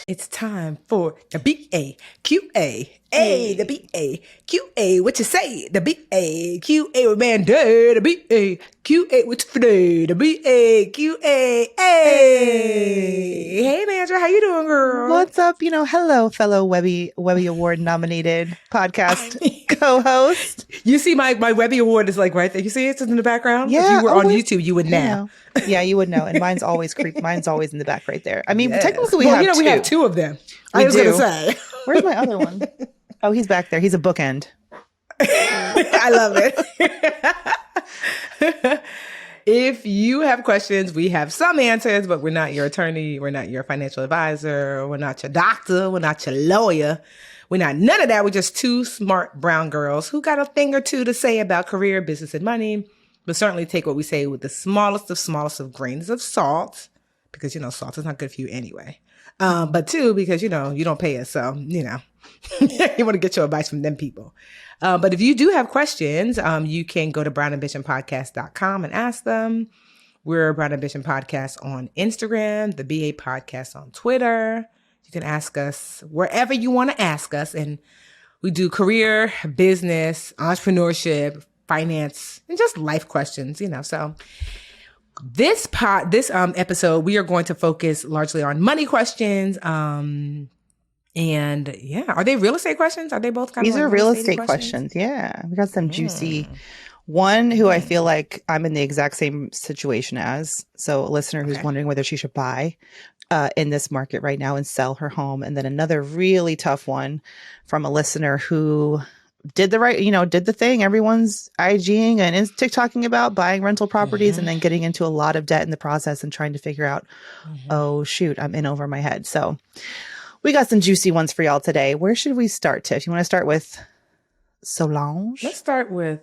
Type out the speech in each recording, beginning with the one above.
It's time for the B-A-Q-A. A, the B-A-Q-A. What you say? The B-A-Q-A with Mandi. The B-A-Q-A with Tiffany. The B-A-Q-A. Hey, Mandra, how you doing, girl? What's up? Hello, fellow Webby Award nominated podcast co-host. You see my Webby Award is like right there. You see it's in the background? Yeah. If you were on YouTube, you would know. Yeah, you would know. And mine's always Mine's always in the back right there. I mean, technically we have two. We have two of them. I was going to say. Where's my other one? Oh, he's back there. He's a bookend. I love it. If you have questions, we have some answers, but we're not your attorney. We're not your financial advisor. We're not your doctor. We're not your lawyer. We're not none of that. We're just two smart brown girls who got a thing or two to say about career, business, and money, but certainly take what we say with the smallest of grains of salt, because, salt is not good for you anyway. But two, because, you don't pay us. So, you want to get your advice from them people. But if you do have questions, you can go to brownambitionpodcast.com and ask them. We're Brown Ambition Podcast on Instagram, the BA Podcast on Twitter. You can ask us wherever you want to ask us. And we do career, business, entrepreneurship, finance, and just life questions, So this episode, we are going to focus largely on money questions. And yeah, are they real estate questions? Are they both kind of like These are real estate questions? Yeah. We got some juicy. One who I feel like I'm in the exact same situation as. So a listener who's wondering whether she should buy in this market right now and sell her home. And then another really tough one from a listener who did the thing everyone's IGing and is TikToking about, buying rental properties and then getting into a lot of debt in the process and trying to figure out, oh shoot, I'm in over my head. So we got some juicy ones for y'all today. Where should we start, Tiff? You want to start with Solange? Let's start with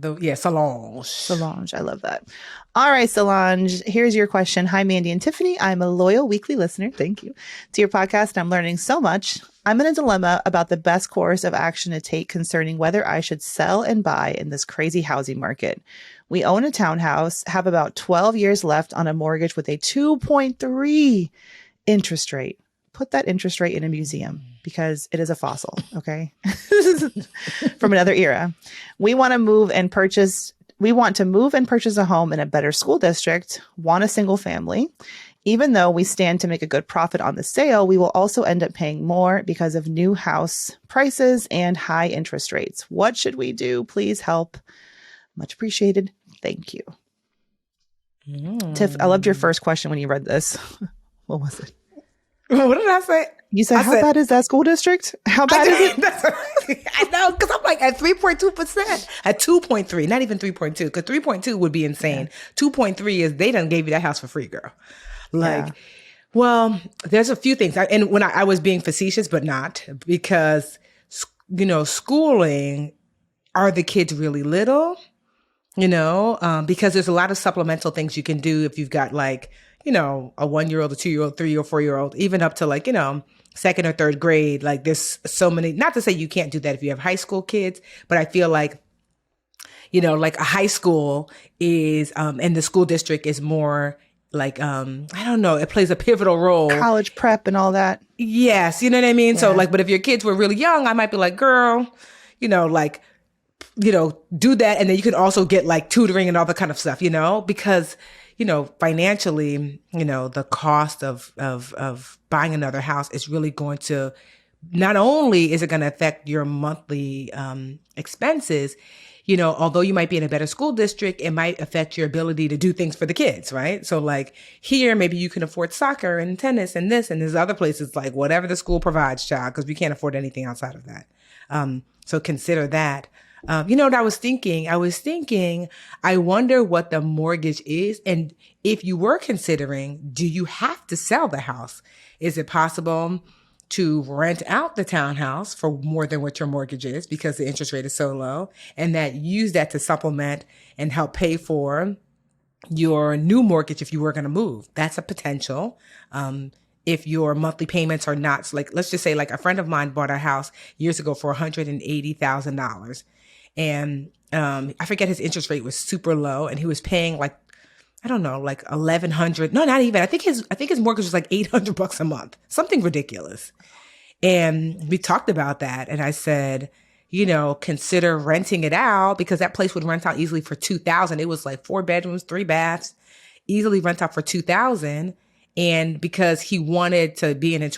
Solange. Solange, I love that. All right, Solange, here's your question. Hi, Mandi and Tiffany. I'm a loyal weekly listener. Thank you to your podcast. And I'm learning so much. I'm in a dilemma about the best course of action to take concerning whether I should sell and buy in this crazy housing market. We own a townhouse, have about 12 years left on a mortgage with a 2.3 interest rate. Put that interest rate in a museum because it is a fossil, okay? From another era. We want to move and purchase a home in a better school district, want a single family. Even though we stand to make a good profit on the sale, we will also end up paying more because of new house prices and high interest rates. What should we do? Please help. Much appreciated. Thank you. Tiff, I loved your first question when you read this. What was it? What did I say? You said, how bad is that school district? How bad is it? I know, because I'm like at 3.2%, at 2.3, not even 3.2, because 3.2 would be insane. Yeah. 2.3 is they done gave you that house for free, girl. Well, there's a few things. And when I was being facetious, but not, because, schooling, are the kids really little? Because there's a lot of supplemental things you can do if you've got a 1-year-old, a 2-year-old, 3 or 4-year-old, even up to second or third grade. Like there's so many, not to say you can't do that if you have high school kids, but I feel like, a high school is, and the school district is more I don't know, it plays a pivotal role. College prep and all that. Yes. You know what I mean? Yeah. So but if your kids were really young, I might be like, girl, do that. And then you can also get tutoring and all that kind of stuff, because financially, the cost of buying another house is really going to, not only is it going to affect your monthly expenses, although you might be in a better school district, it might affect your ability to do things for the kids, right? So here, maybe you can afford soccer and tennis and this, and there's other places whatever the school provides, child, because we can't afford anything outside of that. So consider that. What I was thinking? I wonder what the mortgage is. And if you were considering, do you have to sell the house? Is it possible to rent out the townhouse for more than what your mortgage is because the interest rate is so low, and use that to supplement and help pay for your new mortgage if you were going to move? That's a potential. If your monthly payments are not, let's just say a friend of mine bought a house years ago for $180,000. And I forget, his interest rate was super low, and he was paying I don't know, like 1,100. No, not even. I think his mortgage was like $800 a month, something ridiculous. And we talked about that. And I said, consider renting it out, because that place would rent out easily for 2,000. It was like 4 bedrooms, 3 baths, easily rent out for 2,000. And because he wanted to be in an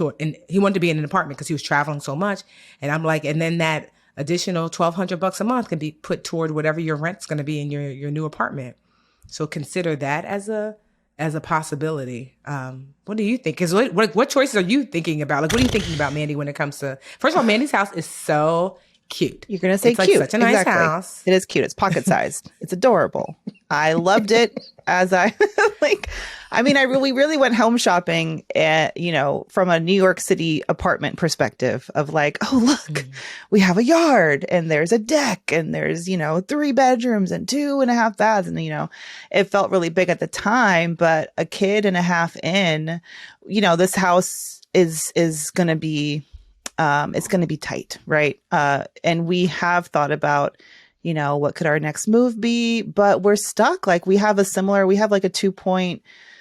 apartment because he was traveling so much. And I'm like, and then that additional $1,200 a month can be put toward whatever your rent's going to be in your new apartment. So consider that as a possibility. What do you think? Because what choices are you thinking about? Like, what are you thinking about, Mandi, when it comes to? First of all, Mandi's house is so cute. You're gonna say it's cute. Like such a nice house. It is cute. It's pocket sized. It's adorable. I loved it. As I like. I mean, we really went home shopping, from a New York City apartment perspective of like, oh, look, we have a yard and there's a deck and there's, 3 bedrooms and 2.5 baths. And, it felt really big at the time, but a kid and a half in, this house is going to be, it's going to be tight. Right. And we have thought about, what could our next move be? But we're stuck. Like we have like a 2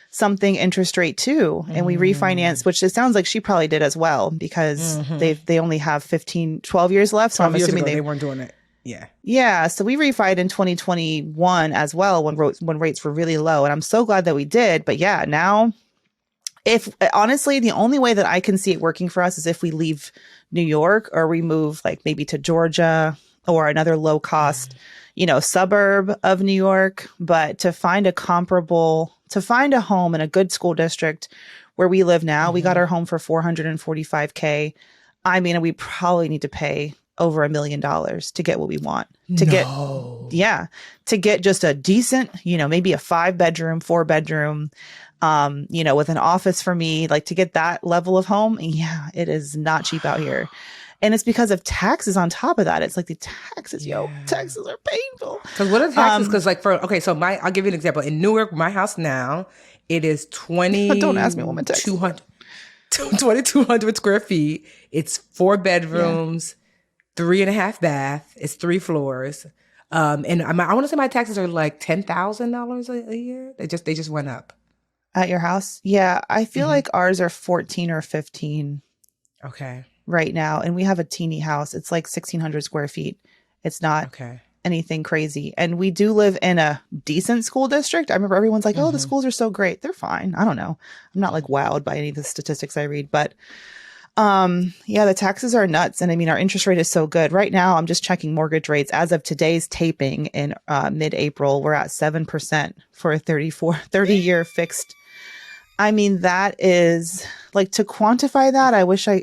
something interest rate too. And we refinanced, which it sounds like she probably did as well, because they only have 12 years left. So I'm assuming they weren't doing it. Yeah. Yeah. So we refied in 2021 as well when rates were really low. And I'm so glad that we did. But yeah, now honestly, the only way that I can see it working for us is if we leave New York or we move like maybe to Georgia or another low cost, suburb of New York. But to find a home in a good school district where we live now, we got our home for $445K. I mean, we probably need to pay over $1 million to get what we want. To get just a decent, maybe a 5-bedroom, 4-bedroom, with an office for me, like to get that level of home. Yeah, it is not cheap out here. And it's because of taxes on top of that. It's like the taxes, taxes are painful. Because what are taxes? Because I'll give you an example. In Newark, my house now, it is 20. Don't ask me what my taxes 2,200 square feet. It's 4 bedrooms, 3.5 baths. It's 3 floors. And I want to say my taxes are like $10,000 a year. They just went up. At your house? Yeah. I feel like ours are 14 or 15. Okay. Right now. And we have a teeny house. It's like 1,600 square feet. It's not anything crazy. And we do live in a decent school district. I remember everyone's like, oh, the schools are so great. They're fine. I don't know. I'm not like wowed by any of the statistics I read, but the taxes are nuts. And I mean, our interest rate is so good. Right now, I'm just checking mortgage rates. As of today's taping in mid-April, we're at 7% for a 30-year fixed. I mean, that is like, to quantify that,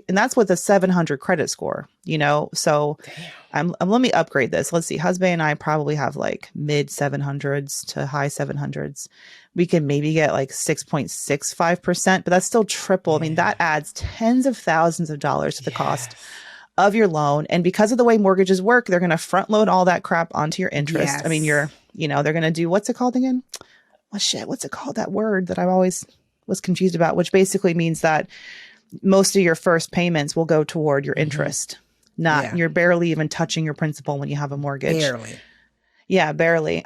and that's with a 700 credit score, so let me upgrade this. Let's see. Husband and I probably have like mid 700s to high 700s. We can maybe get like 6.65%, but that's still triple. I mean, that adds tens of thousands of dollars to the cost of your loan. And because of the way mortgages work, they're going to front load all that crap onto your interest. I mean, they're going to do, what's it called again? What's it called? That word that I always was confused about, which basically means that most of your first payments will go toward your interest. You're barely even touching your principal when you have a mortgage. Barely. Yeah, barely.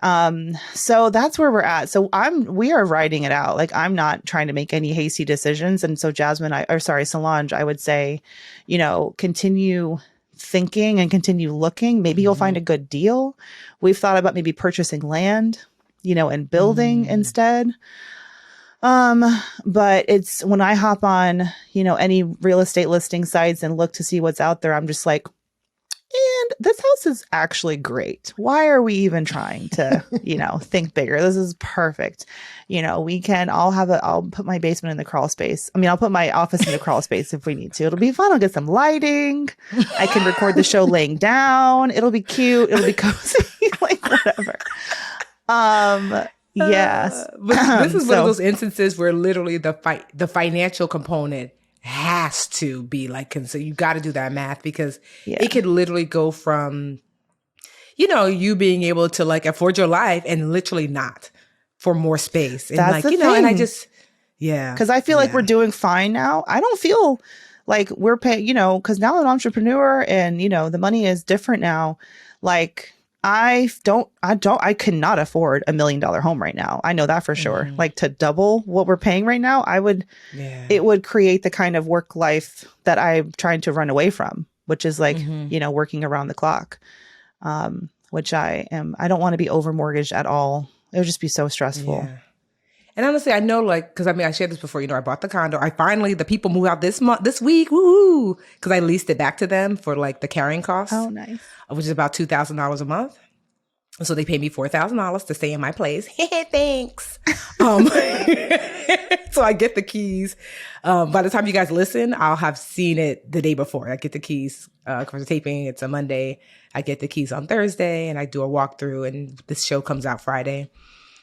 So that's where we're at. So we are writing it out. Like, I'm not trying to make any hasty decisions. And so Solange, I would say, continue thinking and continue looking. Maybe you'll find a good deal. We've thought about maybe purchasing land, and building instead. But it's when I hop on, any real estate listing sites and look to see what's out there, I'm just like, and this house is actually great. Why are we even trying to, think bigger? This is perfect. I'll put my basement in the crawl space. I mean, I'll put my office in the crawl space if we need to. It'll be fun. I'll get some lighting. I can record the show laying down. It'll be cute. It'll be cozy, like whatever. Yes. But this is one of those instances where literally the financial component has to be like, so you got to do that math, because it could literally go from, you being able to like afford your life and literally not for more space. And that's like, the thing. And I just, because I feel like we're doing fine now. I don't feel like we're paying, because now I'm an entrepreneur and, the money is different now. Like, I cannot afford $1 million home right now. I know that for sure. Like to double what we're paying right now, it would create the kind of work life that I'm trying to run away from, which is like, working around the clock. Which I don't want to be over mortgaged at all. It would just be so stressful. Yeah. And honestly, I know, like, because I shared this before, I bought the condo. The people moved out this week, woo, because I leased it back to them for like the carrying costs. Oh, nice. Which is about $2,000 a month. So they paid me $4,000 to stay in my place. Thanks. So I get the keys. By the time you guys listen, I'll have seen it the day before. I get the keys for the taping. It's a Monday. I get the keys on Thursday, and I do a walkthrough, and this show comes out Friday.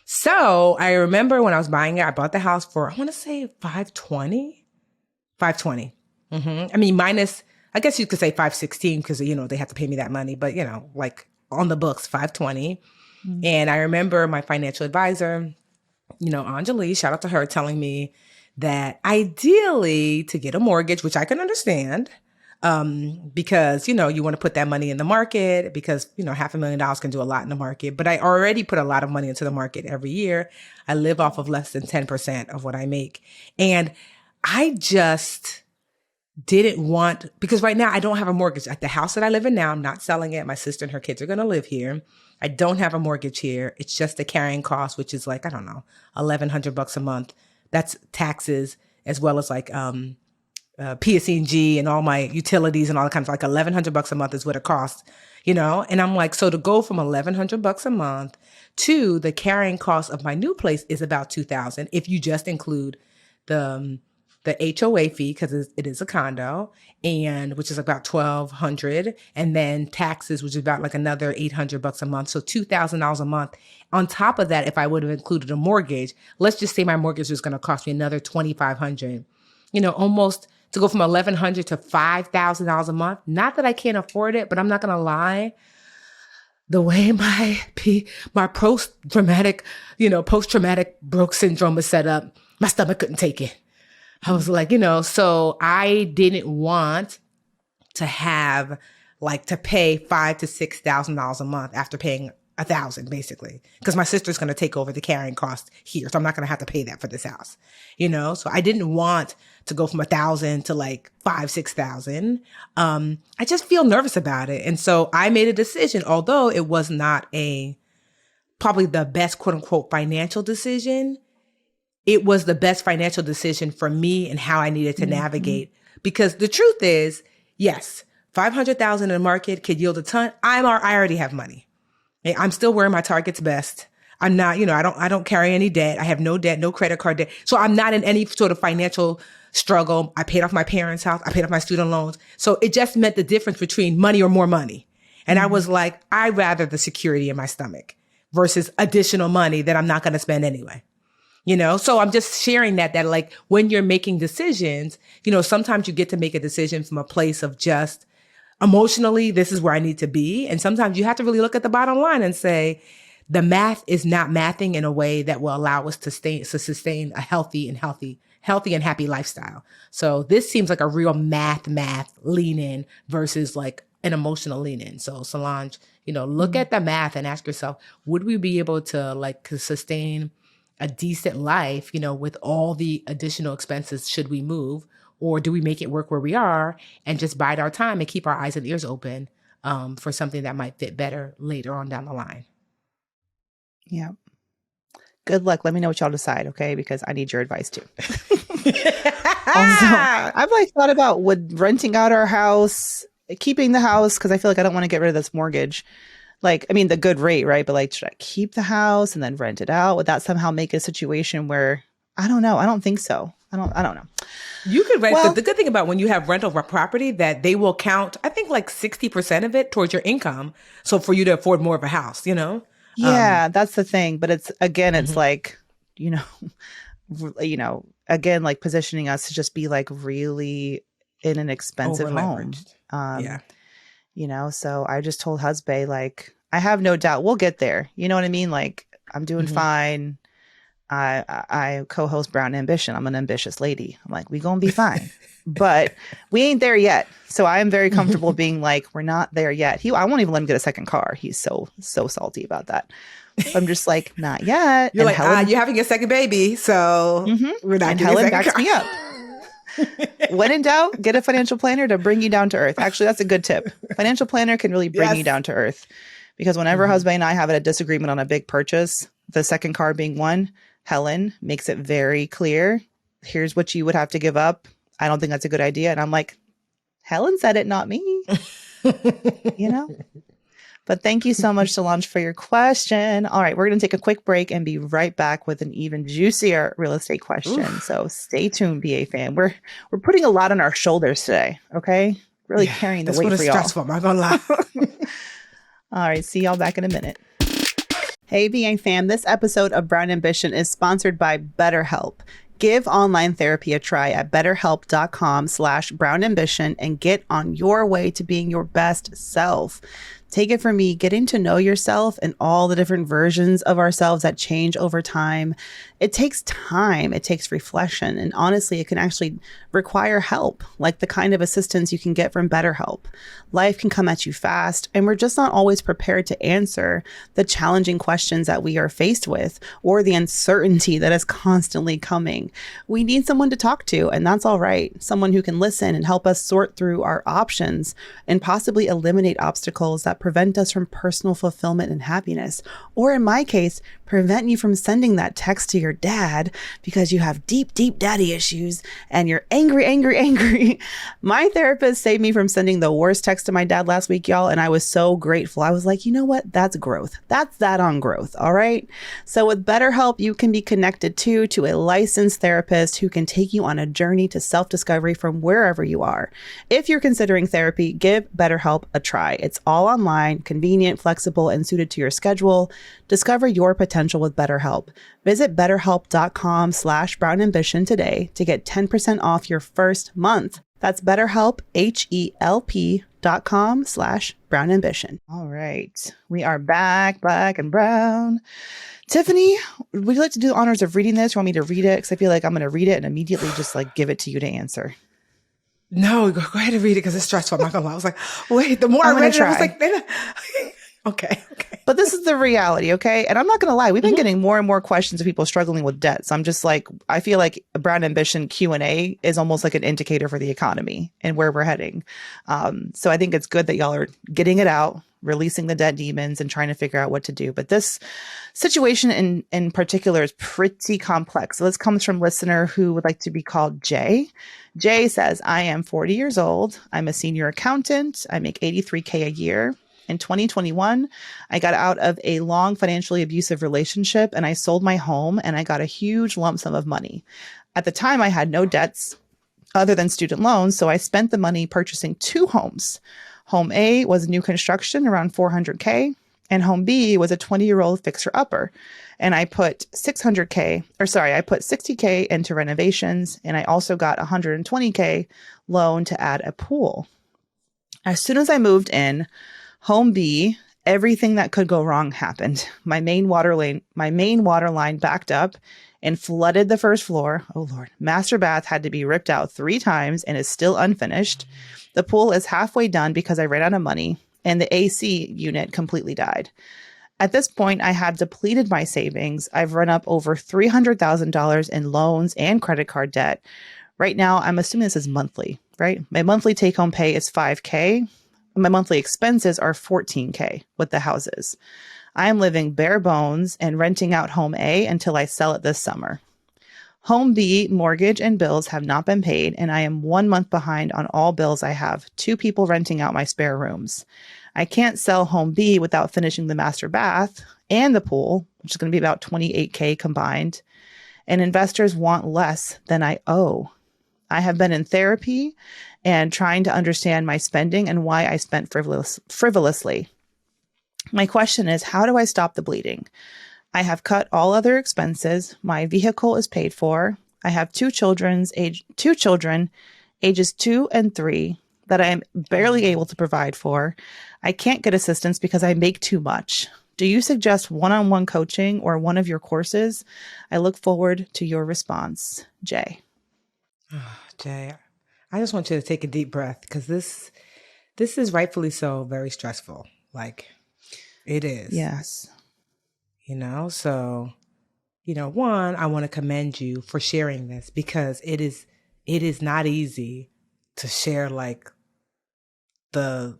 So I remember when I was buying it, I bought the house for, I want to say $520. I mean, minus, I guess you could say $516 because, they have to pay me that money. But, like on the books, $520. And I remember my financial advisor, Anjali, shout out to her, telling me that ideally to get a mortgage, which I can understand, because, you want to put that money in the market because, $500,000 can do a lot in the market. But I already put a lot of money into the market every year. I live off of less than 10% of what I make. And I just didn't want, because right now I don't have a mortgage at the house that I live in now. I'm not selling it. My sister and her kids are going to live here. I don't have a mortgage here. It's just the carrying cost, which is like, I don't know, $1,100 a month. That's taxes as well as like, PSE&G and all my utilities and all that kind of, like $1,100 a month is what it costs, And I'm like, so to go from $1,100 a month to the carrying cost of my new place is about $2,000 if you just include the HOA fee, because it is a condo, and which is about $1,200, and then taxes, which is about like another $800 a month. So $2,000 a month. On top of that, if I would have included a mortgage, let's just say my mortgage was going to cost me another $2,500. Almost to go from $1,100 to $5,000 a month. Not that I can't afford it, but I'm not going to lie. The way my post-traumatic broke syndrome was set up, my stomach couldn't take it. I was like, so I didn't want to have to pay $5,000 to $6,000 a month after paying $1,000 basically, because my sister's going to take over the carrying cost here. So I'm not going to have to pay that for this house, so I didn't want to go from $1,000 to like $5,000, $6,000. I just feel nervous about it. And so I made a decision, although it was not probably the best quote unquote financial decision. It was the best financial decision for me and how I needed to navigate, because the truth is, yes, $500,000 in the market could yield a ton. I already have money. I'm still wearing my Target's best. I'm not, I don't carry any debt. I have no debt, no credit card debt. So I'm not in any sort of financial struggle. I paid off my parents' house. I paid off my student loans. So it just meant the difference between money or more money. And I was like, I'd rather the security in my stomach versus additional money that I'm not going to spend anyway. So I'm just sharing that like when you're making decisions, sometimes you get to make a decision from a place of just emotionally, this is where I need to be. And sometimes you have to really look at the bottom line and say, the math is not mathing in a way that will allow us to sustain a healthy and happy lifestyle. So this seems like a real math lean in versus like an emotional lean in. So Solange, look at the math and ask yourself, would we be able to sustain a decent life, with all the additional expenses should we move? Or do we make it work where we are and just bide our time and keep our eyes and ears open for something that might fit better later on down the line? Yeah. Good luck. Let me know what y'all decide, okay? Because I need your advice too. Also, I've thought about renting out our house, keeping the house, because I feel like I don't want to get rid of this mortgage. The good rate, right? But should I keep the house and then rent it out? Would that somehow make a situation where, I don't know. I don't think so. I don't know. You could rent. Well, the good thing about when you have rental property, that they will count, I think 60% of it towards your income. So for you to afford more of a house, Yeah, that's the thing. But it's like, again, positioning us to just be really in an expensive home. So I just told husband, I have no doubt we'll get there. You know what I mean? I'm doing fine. I co-host Brown Ambition. I'm an ambitious lady. I'm like, we gonna be fine. But we ain't there yet. So I am very comfortable being like, we're not there yet. I won't even let him get a second car. He's so salty about that. But I'm just like, not yet. You're like, you're having a second baby, so we're not. And getting Helen a second backs car. me up. When in doubt, get a financial planner to bring you down to earth. Actually, that's a good tip. Financial planner can really bring you down to earth. Because whenever husband and I have a disagreement on a big purchase, the second car being one, Helen makes it very clear. Here's what you would have to give up. I don't think that's a good idea. And I'm like, Helen said it, not me. You know? But thank you so much, Solange, for your question. All right, we're going to take a quick break and be right back with an even juicier real estate question. Oof. So stay tuned, BA fam. We're putting a lot on our shoulders today, okay? Really carrying the weight for y'all. Stressful, I'm not gonna lie. All right, see y'all back in a minute. Hey, BA fam, this episode of Brown Ambition is sponsored by BetterHelp. Give online therapy a try at betterhelp.com/brownambition and get on your way to being your best self. Take it from me, getting to know yourself and all the different versions of ourselves that change over time. It takes time, it takes reflection, and honestly, it can actually require help, like the kind of assistance you can get from BetterHelp. Life can come at you fast, and we're just not always prepared to answer the challenging questions that we are faced with or the uncertainty that is constantly coming. We need someone to talk to, and that's all right. Someone who can listen and help us sort through our options and possibly eliminate obstacles that prevent us from personal fulfillment and happiness. Or in my case, prevent you from sending that text to your dad because you have deep, deep daddy issues and you're angry. My therapist saved me from sending the worst text to my dad last week, y'all. And I was so grateful. I was like, you know what? That's growth. That's that on growth. All right. So with BetterHelp, you can be connected to a licensed therapist who can take you on a journey to self-discovery from wherever you are. If you're considering therapy, give BetterHelp a try. It's all online, convenient, flexible, and suited to your schedule. Discover your potential with BetterHelp. Visit betterhelp.com/brownambition today to get 10% off your first month. That's BetterHelp, HELP.com/brownambition. All right. We are back, black and brown. Tiffany, would you like to do the honors of reading this? You want me to read it? Because I feel like I'm going to read it and immediately just like give it to you to answer. No, go ahead and read it because it's stressful. I'm not gonna lie. I was like, wait, the more I read it, I was like, okay. But this is the reality, okay? And I'm not going to lie. We've been getting more and more questions of people struggling with debt. So I'm just like, I feel like Brown Ambition Q&A is almost like an indicator for the economy and where we're heading. So I think it's good that y'all are getting it out, releasing the debt demons and trying to figure out what to do. But this situation in particular is pretty complex. So this comes from listener who would like to be called Jay. Jay says, I am 40 years old. I'm a senior accountant. I make $83K a year. In 2021, I got out of a long financially abusive relationship and I sold my home and I got a huge lump sum of money. At the time, I had no debts other than student loans, so I spent the money purchasing 2 homes. Home A was new construction around $400K and home B was a 20-year-old fixer-upper. And I put $60K into renovations and I also got $120K loan to add a pool. As soon as I moved in, Home B, everything that could go wrong happened. My main water line backed up and flooded the first floor. Oh Lord. Master bath had to be ripped out 3 times and is still unfinished. The pool is halfway done because I ran out of money and the AC unit completely died. At this point, I had depleted my savings. I've run up over $300,000 in loans and credit card debt. Right now, I'm assuming this is monthly, right? My monthly take-home pay is $5K. My monthly expenses are $14K with the houses. I am living bare bones and renting out home A until I sell it this summer. Home B, mortgage and bills have not been paid, and I am 1 month behind on all bills. I have 2 people renting out my spare rooms. I can't sell home B without finishing the master bath and the pool, which is going to be about $28K combined. And investors want less than I owe. I have been in therapy and trying to understand my spending and why I spent frivolously. My question is, how do I stop the bleeding? I have cut all other expenses. My vehicle is paid for. I have 2 children, ages 2 and 3, that I am barely able to provide for. I can't get assistance because I make too much. Do you suggest one-on-one coaching or one of your courses? I look forward to your response. Jay. Jay, I just want you to take a deep breath because this is rightfully so very stressful. Like it is. Yes. So, one, I want to commend you for sharing this because it is not easy to share like the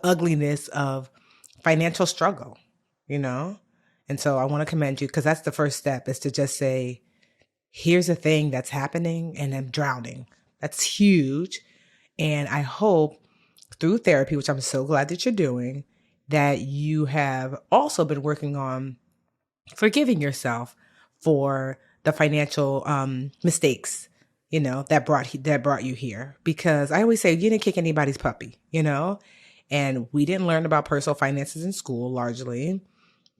ugliness of financial struggle, And so I want to commend you because that's the first step is to just say, here's a thing that's happening and I'm drowning. That's huge. And I hope through therapy, which I'm so glad that you're doing, that you have also been working on forgiving yourself for the financial mistakes, that brought you here. Because I always say you didn't kick anybody's puppy, and we didn't learn about personal finances in school largely.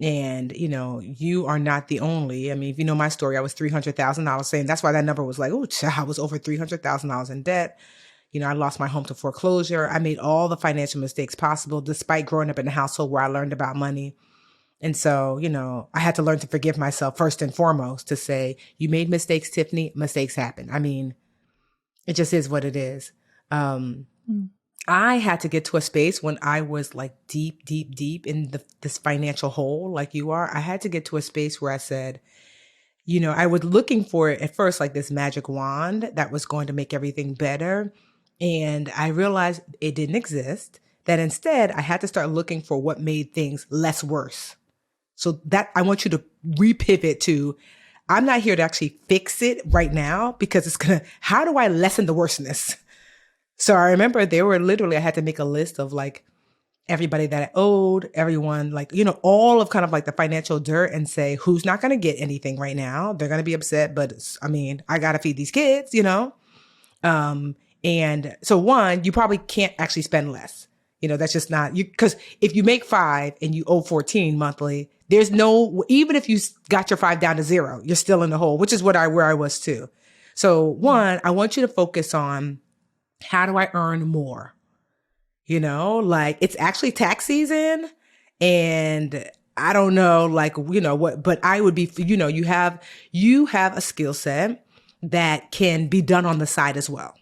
And, you are not the only. I mean, if you know my story, I was $300,000 saying that's why that number was like, oh, I was over $300,000 in debt. I lost my home to foreclosure. I made all the financial mistakes possible, despite growing up in a household where I learned about money. And so, I had to learn to forgive myself first and foremost to say, you made mistakes, Tiffany, mistakes happen. I mean, it just is what it is. I had to get to a space when I was like deep, deep, deep in this financial hole like you are. I had to get to a space where I said, I was looking for it at first, like this magic wand that was going to make everything better. And I realized it didn't exist, that instead I had to start looking for what made things less worse. So that I want you to repivot to, I'm not here to actually fix it right now because how do I lessen the worseness? So I remember I had to make a list of like everybody that I owed, everyone, like, all of kind of like the financial dirt and say, who's not going to get anything right now? They're going to be upset, but I mean, I got to feed these kids, And so one, you probably can't actually spend less. That's just not you. Because if you make 5 and you owe 14 monthly, there's even if you got your 5 down to 0, you're still in the hole, which is where I was too. So one, I want you to focus on how do I earn more? Like it's actually tax season and I don't know, like, what, but I would be, you have a skill set that can be done on the side as well.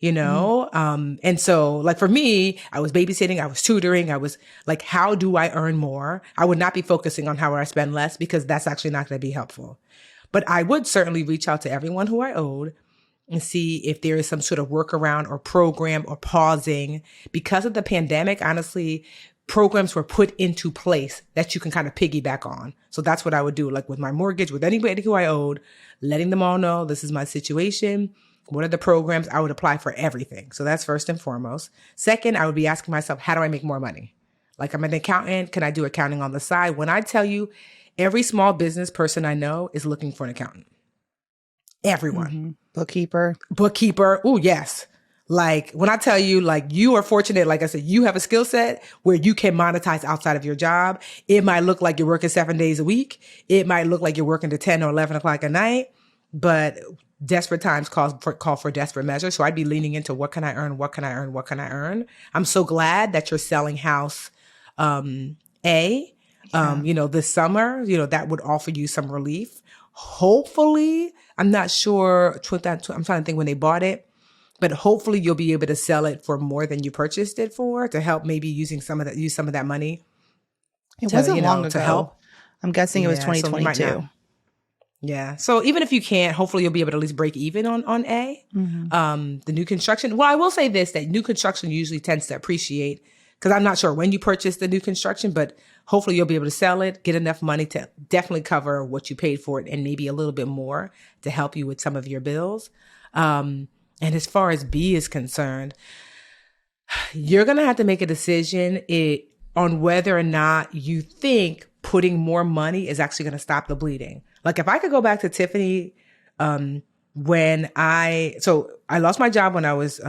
And so like for me, I was babysitting, I was tutoring, I was like, how do I earn more? I would not be focusing on how I spend less because that's actually not going to be helpful. But I would certainly reach out to everyone who I owed and see if there is some sort of workaround or program or pausing. Because of the pandemic, honestly, programs were put into place that you can kind of piggyback on. So that's what I would do, like with my mortgage, with anybody who I owed, letting them all know this is my situation. What are the programs? I would apply for everything. So that's first and foremost. Second, I would be asking myself, how do I make more money? Like I'm an accountant. Can I do accounting on the side? When I tell you every small business person I know is looking for an accountant. Everyone. Mm-hmm. Bookkeeper. Oh, yes. Like when I tell you, like you are fortunate, like I said, you have a skill set where you can monetize outside of your job. It might look like you're working 7 days a week. It might look like you're working to 10 or 11 o'clock at night, but desperate times call for desperate measures. So I'd be leaning into what can I earn? What can I earn? What can I earn? I'm so glad that you're selling house this summer, that would offer you some relief. Hopefully, I'm not sure. I'm trying to think when they bought it, but hopefully you'll be able to sell it for more than you purchased it for to help maybe use some of that money. It wasn't long ago. To help. I'm guessing it was 2022. So yeah. So even if you can't, hopefully you'll be able to at least break even on A. Mm-hmm. The new construction. Well, I will say this, that new construction usually tends to appreciate because I'm not sure when you purchase the new construction, but hopefully you'll be able to sell it, get enough money to definitely cover what you paid for it and maybe a little bit more to help you with some of your bills. And as far as B is concerned, you're going to have to make a decision on whether or not you think putting more money is actually going to stop the bleeding. Like if I could go back to Tiffany, when I lost my job when I was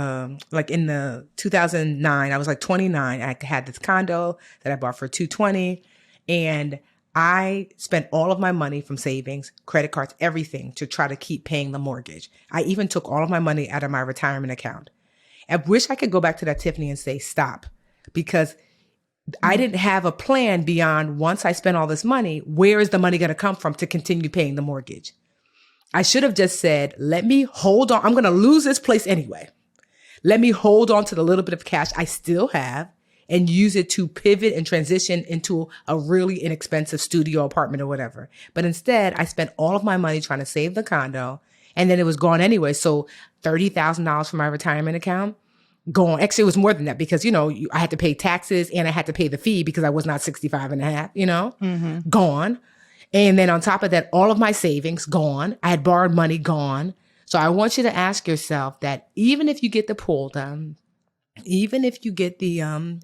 like in the 2009, I was like 29. I had this condo that I bought for $220 and I spent all of my money from savings, credit cards, everything to try to keep paying the mortgage. I even took all of my money out of my retirement account. I wish I could go back to that Tiffany and say, stop, because I didn't have a plan beyond once I spent all this money, where is the money going to come from to continue paying the mortgage? I should have just said, let me hold on. I'm going to lose this place anyway. Let me hold on to the little bit of cash I still have and use it to pivot and transition into a really inexpensive studio apartment or whatever. But instead, I spent all of my money trying to save the condo, and then it was gone anyway. So $30,000 from my retirement account gone. Actually, it was more than that because, I had to pay taxes and I had to pay the fee because I was not 65 and a half, gone. And then on top of that, all of my savings gone. I had borrowed money gone. So I want you to ask yourself that even if you get the pool done, even if you get the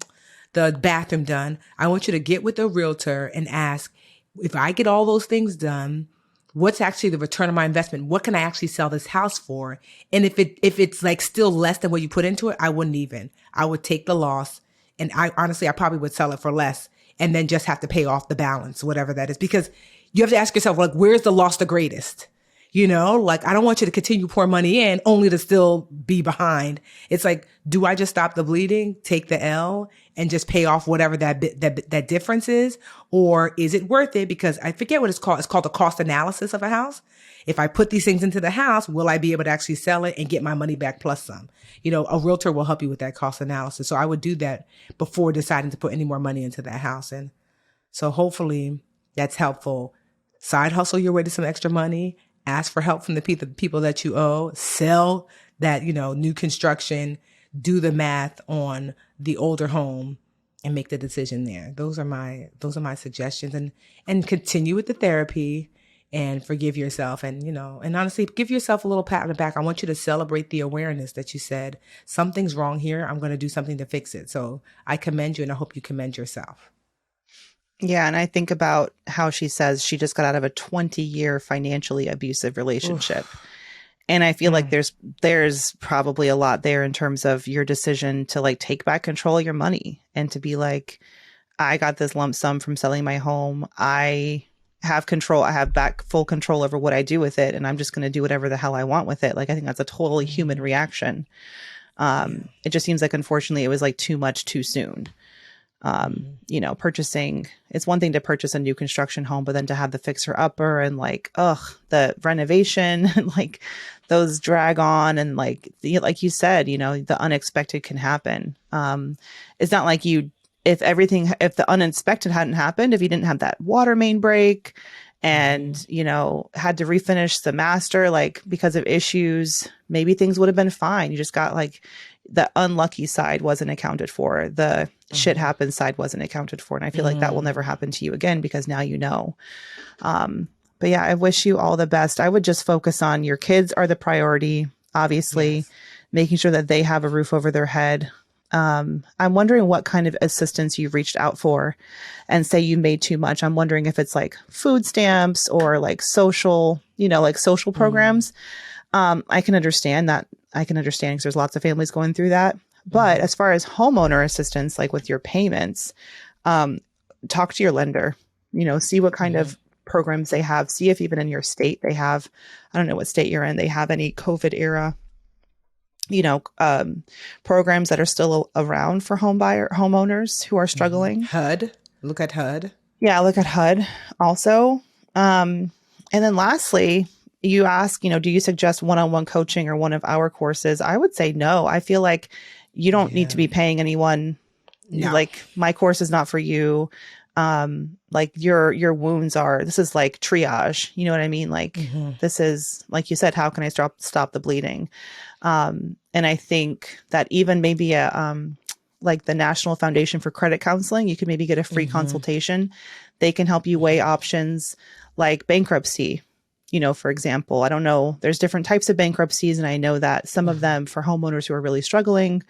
bathroom done, I want you to get with the realtor and ask, if I get all those things done, what's actually the return on my investment? What can I actually sell this house for? And if it's like still less than what you put into it, I wouldn't even. I would take the loss, and I probably would sell it for less and then just have to pay off the balance, whatever that is, because you have to ask yourself, like, where's the loss the greatest? Like, I don't want you to continue pouring money in only to still be behind. It's like, do I just stop the bleeding, take the L, and just pay off whatever that difference is? Or is it worth it? Because I forget what it's called. It's called the cost analysis of a house. If I put these things into the house, will I be able to actually sell it and get my money back plus some? A realtor will help you with that cost analysis. So I would do that before deciding to put any more money into that house. And so hopefully that's helpful. Side hustle your way to some extra money. Ask for help from the people that you owe. Sell that, new construction. Do the math on the older home and make the decision there. Those are my suggestions. And continue with the therapy and forgive yourself. And, and honestly, give yourself a little pat on the back. I want you to celebrate the awareness that you said, something's wrong here. I'm going to do something to fix it. So I commend you, and I hope you commend yourself. Yeah. And I think about how she says she just got out of a 20-year financially abusive relationship. Oof. And I feel like there's probably a lot there in terms of your decision to like take back control of your money and to be like, I got this lump sum from selling my home. I have control. I have back full control over what I do with it. And I'm just going to do whatever the hell I want with it. Like, I think that's a totally human reaction. It just seems like, unfortunately, it was like too much too soon. Purchasing, it's one thing to purchase a new construction home, but then to have the fixer upper and like, the renovation and like those drag on, and like you said, the unexpected can happen. It's not like if the unexpected hadn't happened, if you didn't have that water main break and, had to refinish the master, like because of issues, maybe things would have been fine. You just got like the unlucky side wasn't accounted for. The shit happens side wasn't accounted for. And I feel like that will never happen to you again, because now but yeah, I wish you all the best. I would just focus on your kids are the priority, obviously, yes. Making sure that they have a roof over their head. I'm wondering what kind of assistance you've reached out for, and say you made too much. I'm wondering if it's like food stamps or like social programs. I can understand that. Because there's lots of families going through that. But as far as homeowner assistance, like with your payments, talk to your lender, see what kind of programs they have. See if even in your state they have, I don't know what state you're in, they have any COVID era, programs that are still around for homeowners who are struggling. HUD. Look at HUD. Yeah, look at HUD also. And then lastly, you ask, do you suggest one-on-one coaching or one of our courses? I would say no. I feel like you don't need to be paying anyone. No. Like, my course is not for you. Like your wounds this is like triage. You know what I mean? Like, this is, like you said, how can I stop the bleeding? And I think that even maybe like the National Foundation for Credit Counseling, you could maybe get a free consultation. They can help you weigh options like bankruptcy. For example, I don't know, there's different types of bankruptcies. And I know that some of them, for homeowners who are really struggling,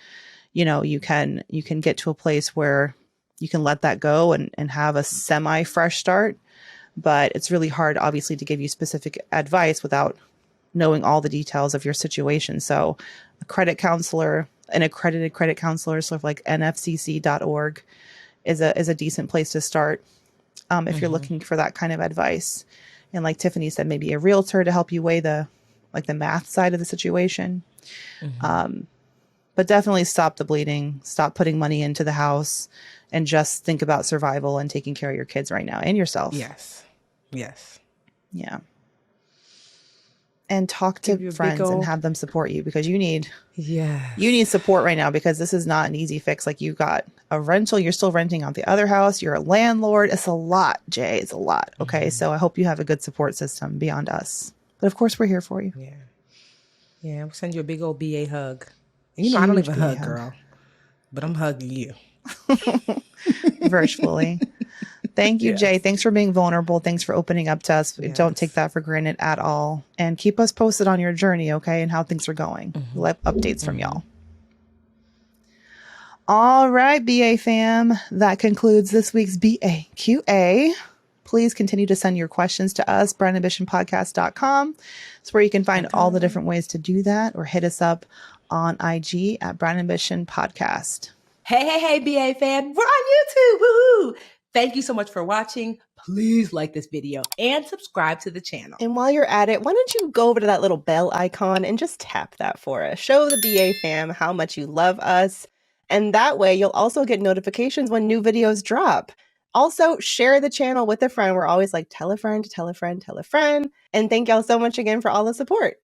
you can get to a place where you can let that go and have a semi-fresh start. But it's really hard, obviously, to give you specific advice without knowing all the details of your situation. So a credit counselor, an accredited credit counselor, sort of like nfcc.org is a decent place to start if you're looking for that kind of advice. And like Tiffany said, maybe a realtor to help you weigh the math side of the situation. But definitely stop the bleeding, stop putting money into the house, and just think about survival and taking care of your kids right now and yourself. Yes. Yes. Yeah. And talk Give to you a big friends and old have them support you, because you need yes. support right now, because this is not an easy fix. Like, you got a rental, you're still renting out the other house, you're a landlord. It's a lot, Jay. It's a lot. Okay. So I hope you have a good support system beyond us. But of course, we're here for you. Yeah. Yeah. We'll send you a big old BA hug. And you know, I don't Huge even BA hug, hug. girl, but I'm hugging you. Virtually. Thank you, Jay. Yes. Thanks for being vulnerable. Thanks for opening up to us. Don't take Yes. that for granted at all. And keep us posted on your journey, okay, and how things are going. We'll have updates from y'all. All right, BA fam. That concludes this week's BAQA. Please continue to send your questions to us, brownambitionpodcast.com. It's where you can find all the different ways to do that, or hit us up on IG at Brown Ambition Podcast. Hey, BA fam. We're on YouTube. Woohoo! Thank you so much for watching. Please like this video and subscribe to the channel. And while you're at it, why don't you go over to that little bell icon and just tap that for us. Show the BA fam how much you love us. And that way you'll also get notifications when new videos drop. Also, share the channel with a friend. We're always like, tell a friend, tell a friend, tell a friend. And thank y'all so much again for all the support.